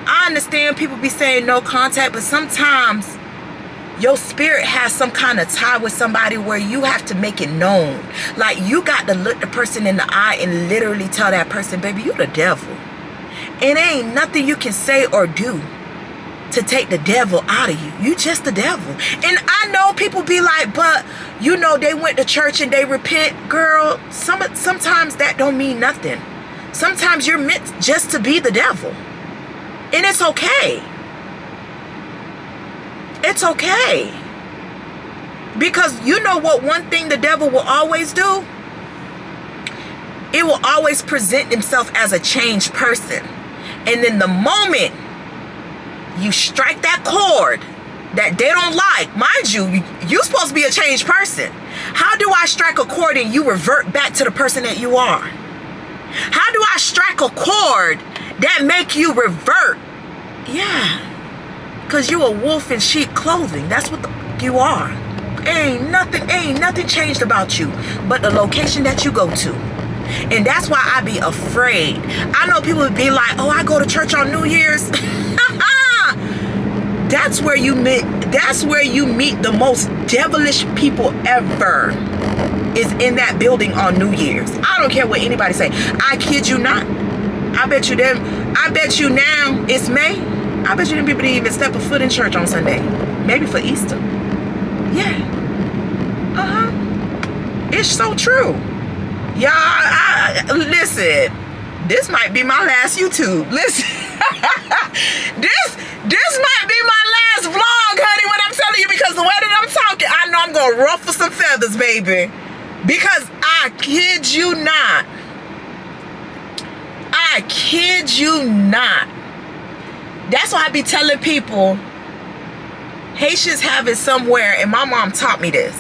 I understand people be saying no contact, but sometimes your spirit has some kind of tie with somebody where you have to make it known. Like, you got to look the person in the eye and literally tell that person, baby, you the devil. And there ain't nothing you can say or do to take the devil out of you. You just the devil. And I know people be like, but you know, they went to church and they repent. Girl, sometimes that don't mean nothing. Sometimes you're meant just to be the devil. And it's okay. It's okay. Because you know what one thing the devil will always do? It will always present himself as a changed person. And then the moment you strike that chord that they don't like, mind you, you're supposed to be a changed person. How do I strike a chord and you revert back to the person that you are? How do I strike a chord that make you revert? Yeah, because you a wolf in sheep clothing. That's what you are. Ain't nothing changed about you but the location that you go to. And that's why I be afraid. I know people would be like, oh, I go to church on New Year's. That's where you meet the most devilish people ever, is in that building on New Year's. I don't care what anybody say. I kid you not. I bet you now it's May. I bet you them people didn't even step a foot in church on Sunday. Maybe for Easter. Yeah. It's so true. Y'all, listen. This might be my last YouTube. Listen. This might be my last vlog, honey, what I'm telling you, because the way that I'm talking, I know I'm gonna ruffle some feathers, baby. Because I kid you not. I kid you not. That's why I be telling people, Haitians have it somewhere, and my mom taught me this,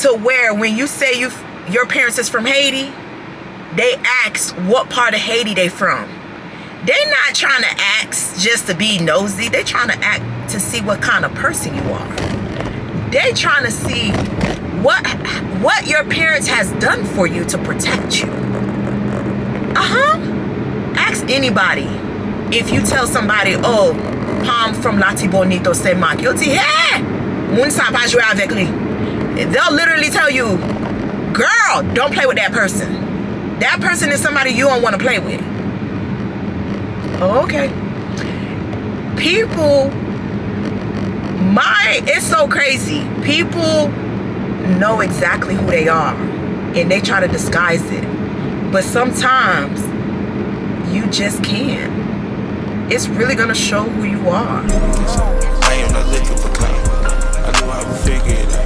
to where when you say your parents is from Haiti, they ask what part of Haiti they from. They're not trying to ask just to be nosy. They're trying to act to see what kind of person you are. They're trying to see what your parents has done for you to protect you. Ask anybody. If you tell somebody, oh, Prom from Lati Bonito c'est ma guilty, hey, moun sa pa jouer avec lui. They'll literally tell you, girl, don't play with that person. That person is somebody you don't want to play with. Okay. People, it's so crazy. People know exactly who they are, and they try to disguise it. But sometimes you just can't. It's really gonna show who you are. I am not looking for clout. I know I will figure it out.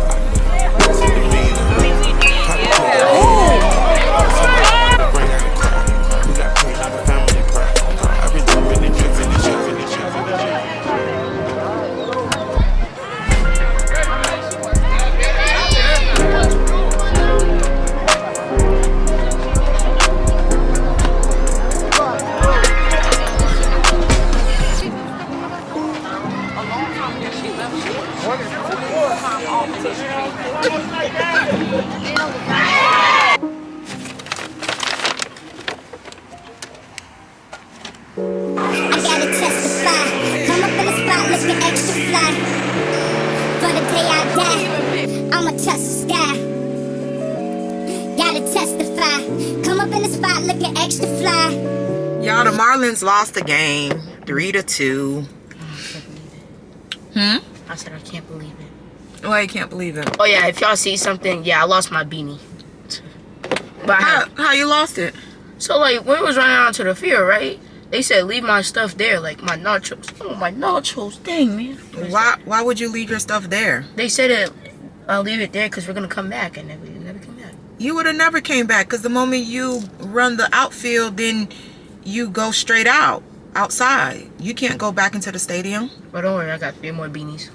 Y'all, the Marlins lost the game 3-2. I said I can't believe it. Why you can't believe it? Oh yeah, if y'all see something, yeah, I lost my beanie. But how you lost it? So like when we was running out to the field, right? They said leave my stuff there, like my nachos. Oh, my nachos, dang man. Why would you leave your stuff there? They said I'll leave it there because we're gonna come back, and then we never come back. You would have never came back, because the moment you run the outfield, then you go straight outside. You can't go back into the stadium. But don't worry, I got 3 more beanies.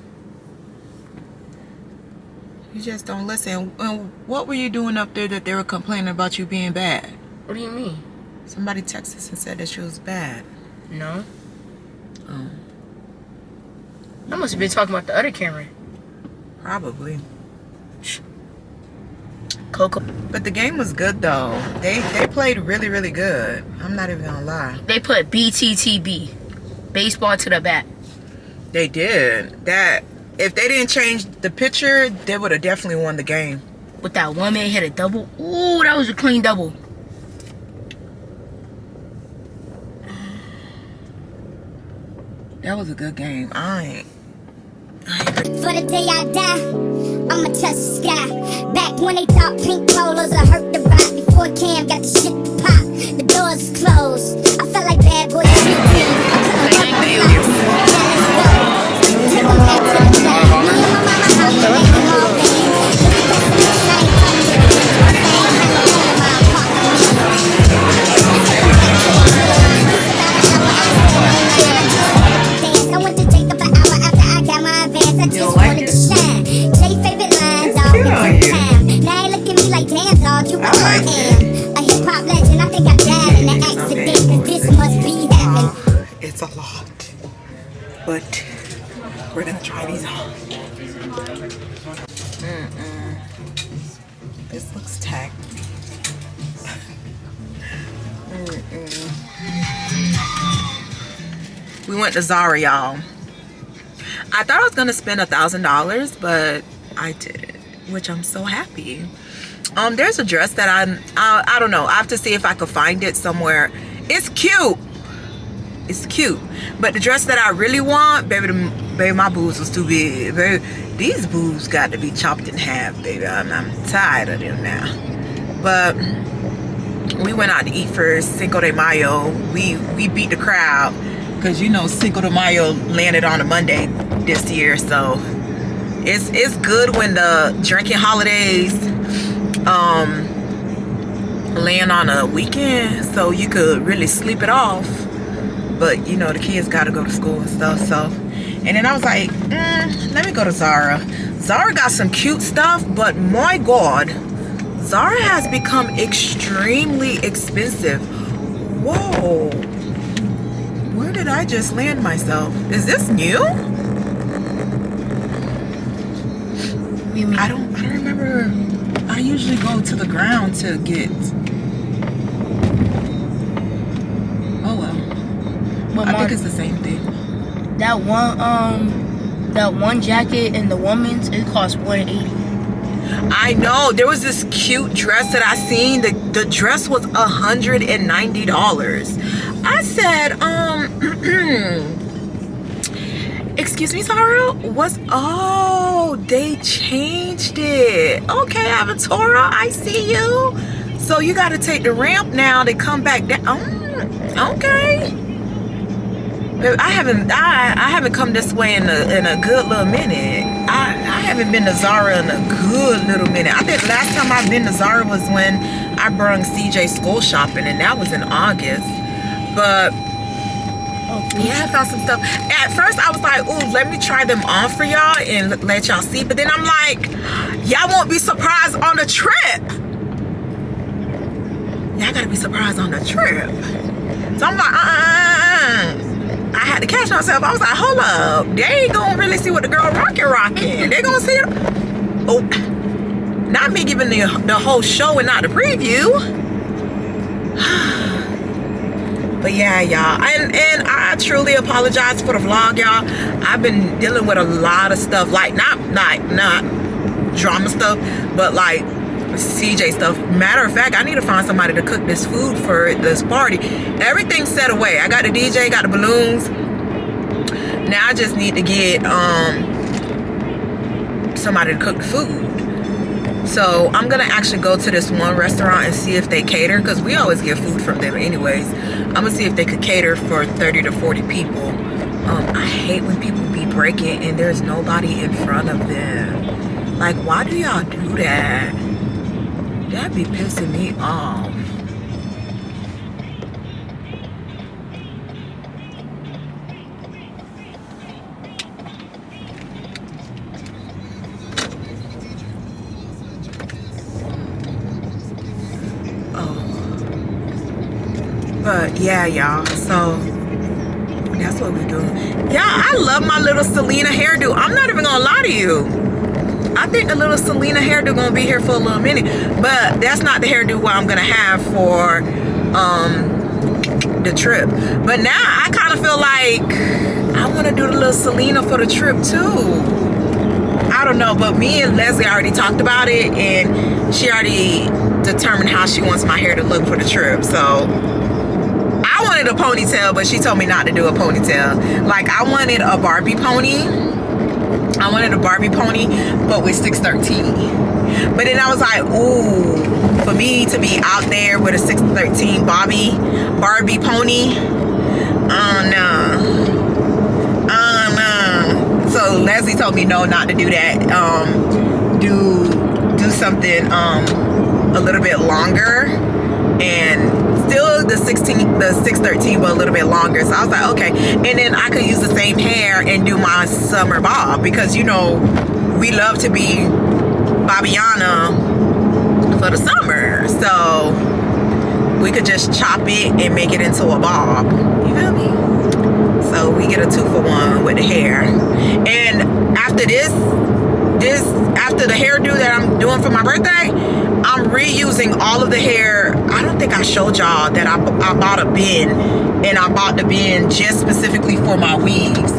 You just don't listen. And what were you doing up there that they were complaining about you being bad? What do you mean? Somebody texted us and said that she was bad. No. Oh. I must have been talking about the other camera. Probably. Coco. But the game was good though. They played really, really good. I'm not even gonna lie. They put BTTB. Baseball to the bat. They did. That if they didn't change the pitcher, they would have definitely won the game. With that one man hit a double. Ooh, that was a clean double. That was a good game. For the day I die, I'ma touch the sky. Back when they thought pink polos would hurt the rock. Before Cam got the shit to pop, the doors closed. I felt like bad boy street team. I couldn't run my life. Take them back to the track. Me and my mama house, making all things. Look at that bitch, I ain't talking to the bitch. My thing, had no phone in my apartment. but we're gonna try these on. This looks tacked. We went to Zara, y'all. I thought I was gonna spend $1,000, but I didn't, which I'm so happy. There's a dress that I don't know. I have to see if I could find it somewhere. It's cute. It's cute, but the dress that I really want, baby, my boobs was too big. Baby, these boobs got to be chopped in half, baby. I'm tired of them now. But we went out to eat for Cinco de Mayo. We beat the crowd because you know Cinco de Mayo landed on a Monday this year, so it's good when the drinking holidays land on a weekend, so you could really sleep it off. But you know the kids got to go to school and stuff, so. And then I was like, let me go to Zara. Zara got some cute stuff, but my God, Zara has become extremely expensive. Whoa, where did I just land myself? Is this new? You mean? I don't remember. I usually go to the ground to get. Oh well. But I think it's the same thing. That one jacket in the woman's, it cost $180. I know. There was this cute dress that I seen. The dress was $190. I said, excuse me, Zara? Oh, they changed it. Okay, Avatora, I see you. So you got to take the ramp now to come back down. Okay. I haven't come this way in a good little minute. I haven't been to Zara in a good little minute. I think last time I've been to Zara was when I brung CJ school shopping, and that was in August. But yeah, I found some stuff. At first I was like, ooh, let me try them on for y'all and let y'all see. But then I'm like, y'all won't be surprised on the trip. Y'all gotta be surprised on the trip. So I'm like, I had to catch myself. I was like, hold up. They ain't gonna really see what the girl rocking. They gonna see it. Oh, not me giving the whole show and not the preview. But yeah, y'all. And I truly apologize for the vlog, y'all. I've been dealing with a lot of stuff. Like, not drama stuff, but like CJ stuff. Matter of fact, I need to find somebody to cook this food for this party. Everything's set away. I got the DJ, got the balloons. Now I just need to get somebody to cook the food. So I'm gonna actually go to this one restaurant and see if they cater, because we always get food from them anyways. I'm gonna see if they could cater for 30 to 40 people. I hate when people be breaking and there's nobody in front of them. Like, why do y'all do that? That be pissing me off. Oh. But yeah, y'all. So that's what we do. Yeah, I love my little Selena hairdo. I'm not even gonna lie to you. I think the little Selena hairdo gonna be here for a little minute, but that's not the hairdo what I'm gonna have for the trip. But now I kind of feel like I want to do the little Selena for the trip too. I don't know, but me and Leslie already talked about it, and she already determined how she wants my hair to look for the trip. So I wanted a ponytail, but she told me not to do a ponytail. Like, I wanted a Barbie pony. I wanted a Barbie pony, but with 613. But then I was like, ooh, for me to be out there with a 613 Barbie pony, oh no. So Leslie told me no, not to do that. Do something a little bit longer, and still the 613 but a little bit longer. So I was like, okay. And then I could use the same hair and do my summer bob, because you know we love to be Bobbiana for the summer. So we could just chop it and make it into a bob. You feel me? So we get a 2-for-1 with the hair. And after after the hairdo that I'm doing for my birthday, I'm reusing all of the hair. I don't think I showed y'all that I bought a bin, and I bought the bin just specifically for my weaves.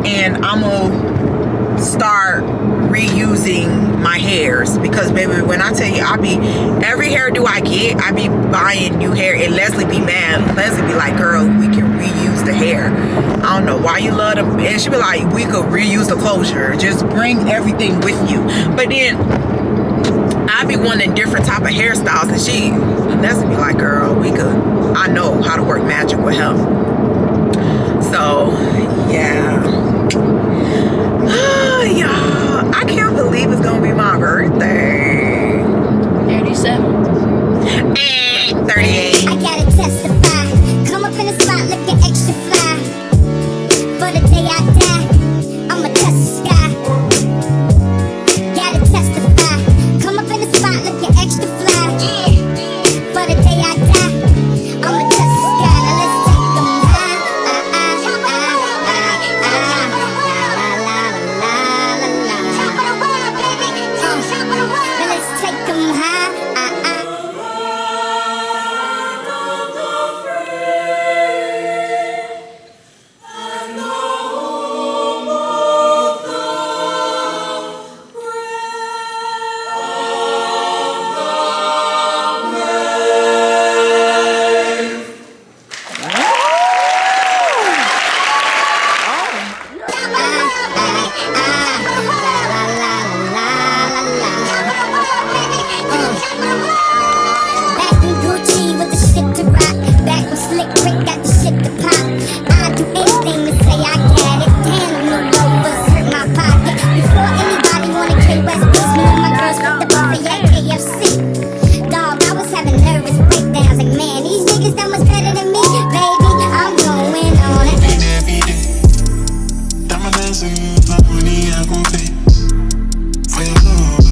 And I'm gonna start reusing my hairs, because baby, when I tell you, every hairdo I get, I be buying new hair. And Leslie be mad. Leslie be like, girl, we can reuse the hair. I don't know why you love them. And she be like, we could reuse the closure, just bring everything with you. But then I be wanting different type of hairstyles, and Leslie be like, girl, I know how to work magic with him. So yeah. Y'all, I can't believe it's gonna be my birthday. 37. 38.